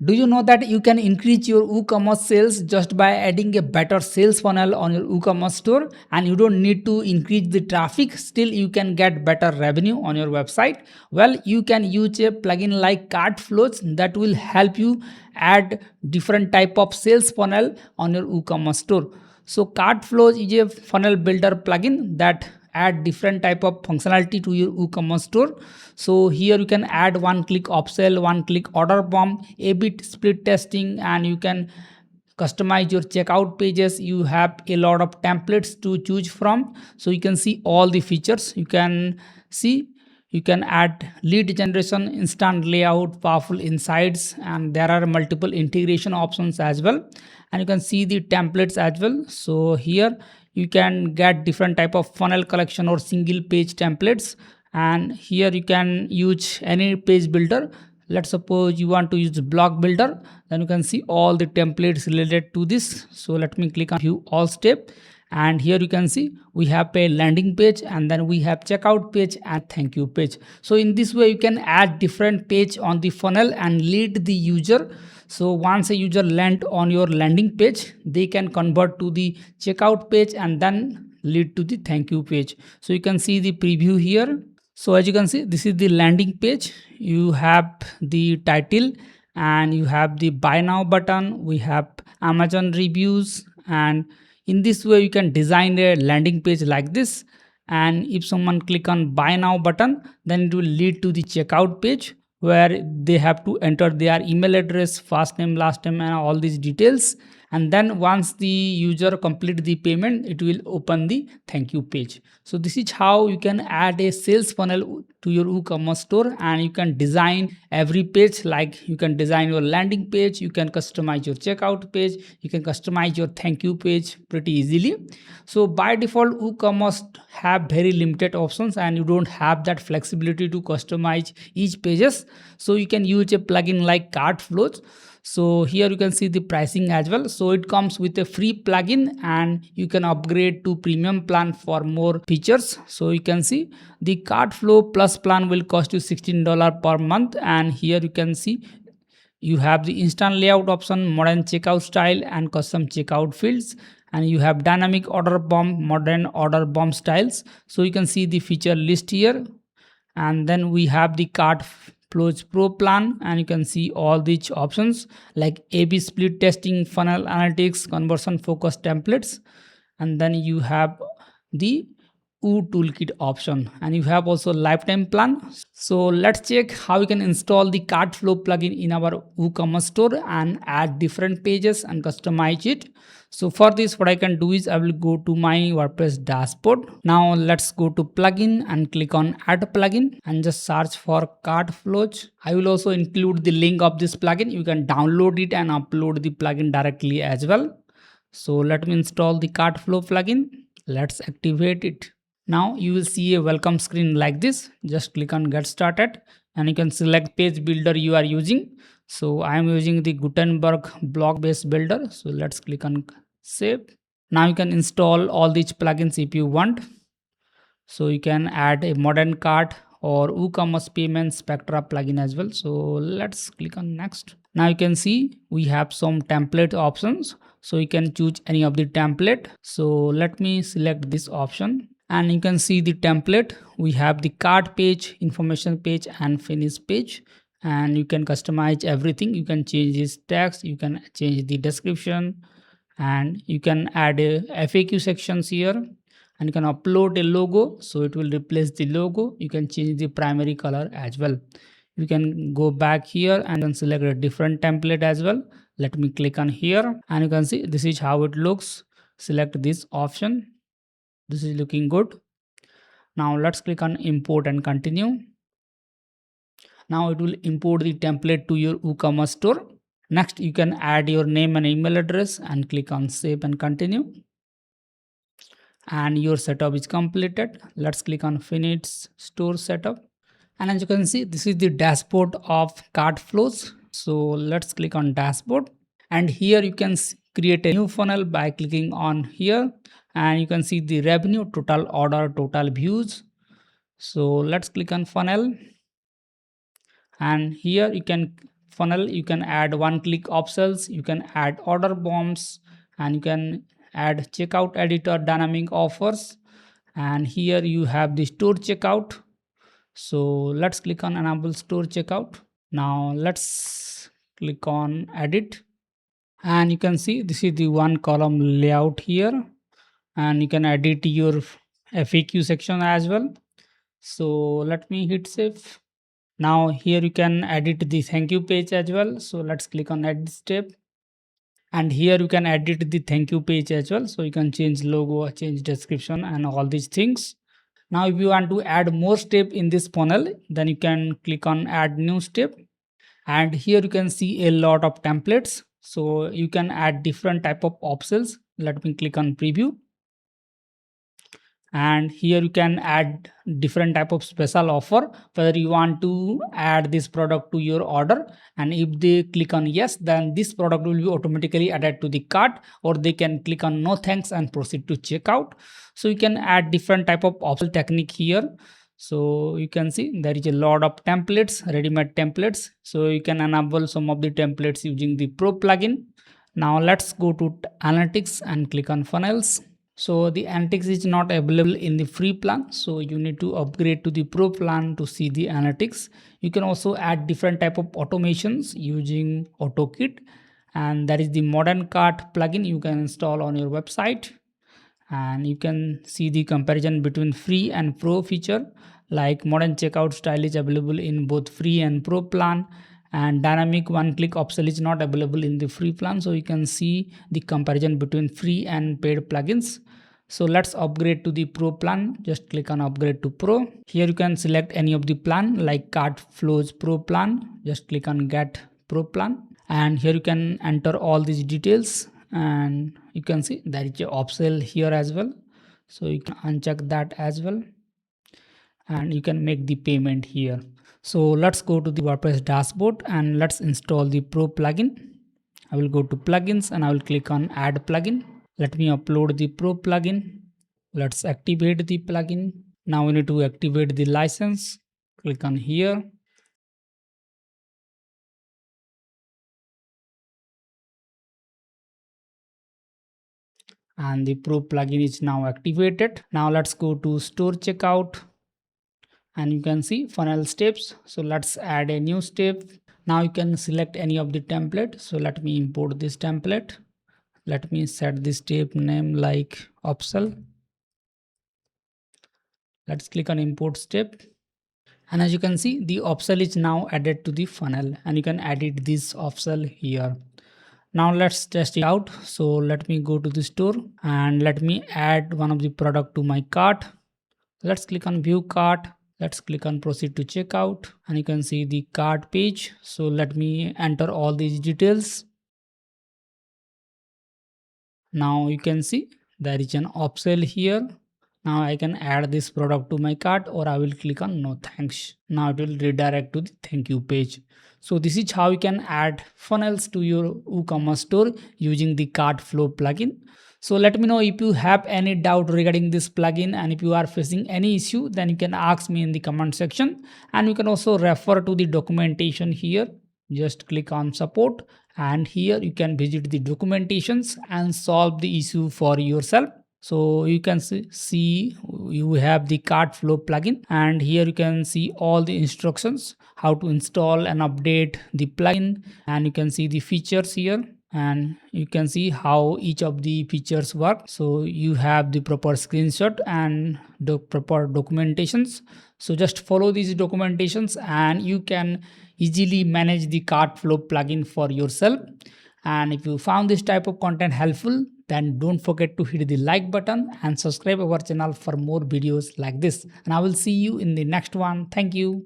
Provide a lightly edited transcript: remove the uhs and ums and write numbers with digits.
Do you know that you can increase your WooCommerce sales just by adding a better sales funnel on your WooCommerce store, and you don't need to increase the traffic, still you can get better revenue on your website? Well, you can use a plugin like CartFlows that will help you add different type of sales funnel on your WooCommerce store. So CartFlows is a funnel builder plugin that add different type of functionality to your WooCommerce store. So here you can add one-click upsell, one-click order bomb, A/B split testing, and you can customize your checkout pages. You have a lot of templates to choose from, so you can see all the features. You can add lead generation, instant layout, powerful insights, and there are multiple integration options as well. And you can see the templates as well. So here you can get different type of funnel collection or single page templates, and here you can use any page builder. Let's suppose you want to use block builder, then you can see all the templates related to this. So let me click on view all step, and here you can see we have a landing page, and then we have checkout page and thank you page. So in this way you can add different page on the funnel and lead the user. So once a user land on your landing page, they can convert to the checkout page and then lead to the thank you page. So you can see the preview here. So as you can see, this is the landing page. You have the title and you have the buy now button. We have Amazon reviews, and in this way you can design a landing page like this. And if someone click on buy now button, then it will lead to the checkout page where they have to enter their email address, first name, last name, and all these details. And then once the user complete the payment, it will open the thank you page. So this is how you can add a sales funnel to your WooCommerce store, and you can design every page. Like you can design your landing page, you can customize your checkout page, you can customize your thank you page pretty easily. So by default, WooCommerce have very limited options, and you don't have that flexibility to customize each pages. So you can use a plugin like CartFlows. So here you can see the pricing as well. So it comes with a free plugin, and you can upgrade to premium plan for more features. So you can see the Cartflow Plus plan will cost you $16 per month, and here you can see you have the instant layout option, modern checkout style, and custom checkout fields. And you have dynamic order bomb, modern order bomb styles. So you can see the feature list here. And then we have the CartFlows Pro plan, and you can see all these options like A/B split testing, funnel analytics, conversion focused templates. And then you have the toolkit option, and you have also lifetime plan. So let's check how we can install the Cartflow plugin in our WooCommerce store and add different pages and customize it. So for this, what I can do is I will go to my WordPress dashboard. Now let's go to plugin and click on add plugin and just search for Cartflows. I will also include the link of this plugin. You can download it and upload the plugin directly as well. So let me install the Cartflow plugin. Let's activate it. Now you will see a welcome screen like this. Just click on get started, and you can select page builder you are using. So I am using the Gutenberg block based builder. So let's click on save. Now you can install all these plugins if you want. So you can add a modern cart or WooCommerce payment Spectra plugin as well. So let's click on next. Now you can see we have some template options. So you can choose any of the template. So let me select this option. And you can see the template. We have the cart page, information page, and finish page. And you can customize everything. You can change this text, you can change the description, and you can add a FAQ sections here, and you can upload a logo, so it will replace the logo. You can change the primary color as well. You can go back here and then select a different template as well. Let me click on here, and you can see this is how it looks. Select this option. This is looking good. Now let's click on import and continue. Now it will import the template to your WooCommerce store. Next, you can add your name and email address and click on save and continue. And your setup is completed. Let's click on finish store setup. And as you can see, this is the dashboard of Cartflows. So let's click on dashboard. And here you can create a new funnel by clicking on here. And you can see the revenue, total order, total views. So let's click on funnel. And here you can funnel, you can add one-click upsells, you can add order bombs, and you can add checkout editor dynamic offers, and here you have the store checkout. So let's click on enable store checkout. Now let's click on edit, and you can see this is the one column layout here, and you can edit your FAQ section as well. So let me hit save. Now here you can edit the thank you page as well. So let's click on edit step, and here you can edit the thank you page as well. So you can change logo, change description, and all these things. Now if you want to add more step in this funnel, then you can click on add new step, and here you can see a lot of templates. So you can add different type of upsells. Let me click on preview, and here you can add different type of special offer, whether you want to add this product to your order, and if they click on yes, then this product will be automatically added to the cart, or they can click on no thanks and proceed to checkout. So you can add different type of upsell technique here. So you can see there is a lot of templates, ready-made templates. So you can enable some of the templates using the Pro plugin. Now let's go to analytics and click on funnels. So the analytics is not available in the free plan, so you need to upgrade to the Pro plan to see the analytics. You can also add different type of automations using AutoKit, and that is the modern cart plugin you can install on your website. And you can see the comparison between free and Pro feature, like modern checkout style is available in both free and Pro plan, and dynamic one-click upsell is not available in the free plan. So you can see the comparison between free and paid plugins. So let's upgrade to the Pro plan. Just click on upgrade to Pro. Here you can select any of the plan, like CartFlows Pro plan. Just click on get Pro plan, and here you can enter all these details, and you can see there is a upsell here as well. So you can uncheck that as well, and you can make the payment here. So let's go to the WordPress dashboard and let's install the Pro plugin. I will go to plugins and I will click on add plugin. Let me upload the Pro plugin. Let's activate the plugin. Now we need to activate the license. Click on here. And the Pro plugin is now activated. Now let's go to store checkout, and you can see funnel steps. So let's add a new step. Now you can select any of the template. So let me import this template. Let me set the step name like upsell. Let's click on import step, and as you can see the upsell is now added to the funnel, and you can edit this upsell here. Now let's test it out. So let me go to the store and let me add one of the product to my cart. Let's click on view cart. Let's click on proceed to checkout, and you can see the cart page. So let me enter all these details. Now you can see there is an upsell here. Now I can add this product to my cart, or I will click on no thanks. Now it will redirect to the thank you page. So this is how you can add funnels to your WooCommerce store using the Cartflow plugin. So let me know if you have any doubt regarding this plugin, and if you are facing any issue, then you can ask me in the comment section, and you can also refer to the documentation here. Just click on support, and here you can visit the documentations and solve the issue for yourself. So you can see you have the Cartflow plugin, and here you can see all the instructions how to install and update the plugin, and you can see the features here, and you can see how each of the features work. So you have the proper screenshot and the proper documentations. So just follow these documentations and you can easily manage the Cartflow plugin for yourself. And if you found this type of content helpful, then don't forget to hit the like button and subscribe our channel for more videos like this. And I will see you in the next one. Thank you.